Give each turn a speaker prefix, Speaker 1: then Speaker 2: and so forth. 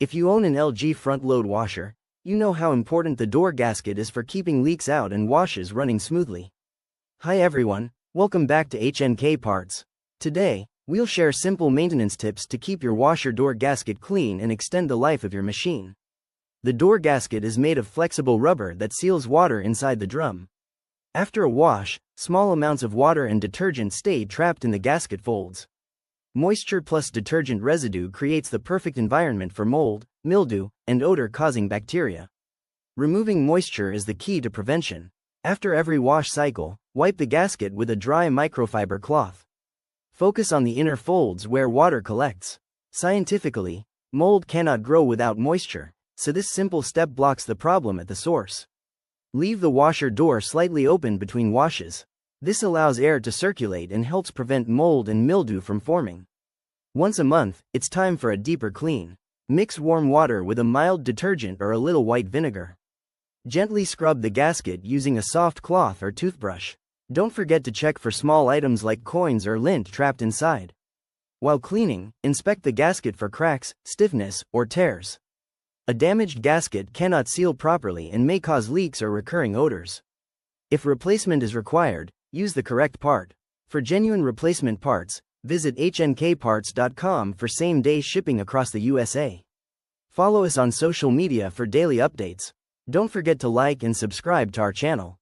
Speaker 1: If you own an LG front-load washer, you know how important the door gasket is for keeping leaks out and washes running smoothly. Hi everyone, welcome back to HNK Parts. Today, we'll share simple maintenance tips to keep your washer door gasket clean and extend the life of your machine. The door gasket is made of flexible rubber that seals water inside the drum. After a wash, small amounts of water and detergent stay trapped in the gasket folds. Moisture plus detergent residue creates the perfect environment for mold, mildew, and odor-causing bacteria. Removing moisture is the key to prevention. After every wash cycle, wipe the gasket with a dry microfiber cloth. Focus on the inner folds where water collects. Scientifically, mold cannot grow without moisture, so this simple step blocks the problem at the source. Leave the washer door slightly open between washes. This allows air to circulate and helps prevent mold and mildew from forming. Once a month, it's time for a deeper clean. Mix warm water with a mild detergent or a little white vinegar. Gently scrub the gasket using a soft cloth or toothbrush. Don't forget to check for small items like coins or lint trapped inside. While cleaning, inspect the gasket for cracks, stiffness, or tears. A damaged gasket cannot seal properly and may cause leaks or recurring odors. If replacement is required, use the correct part. For genuine replacement parts, visit hnkparts.com for same-day shipping across the USA. Follow us on social media for daily updates. Don't forget to like and subscribe to our channel.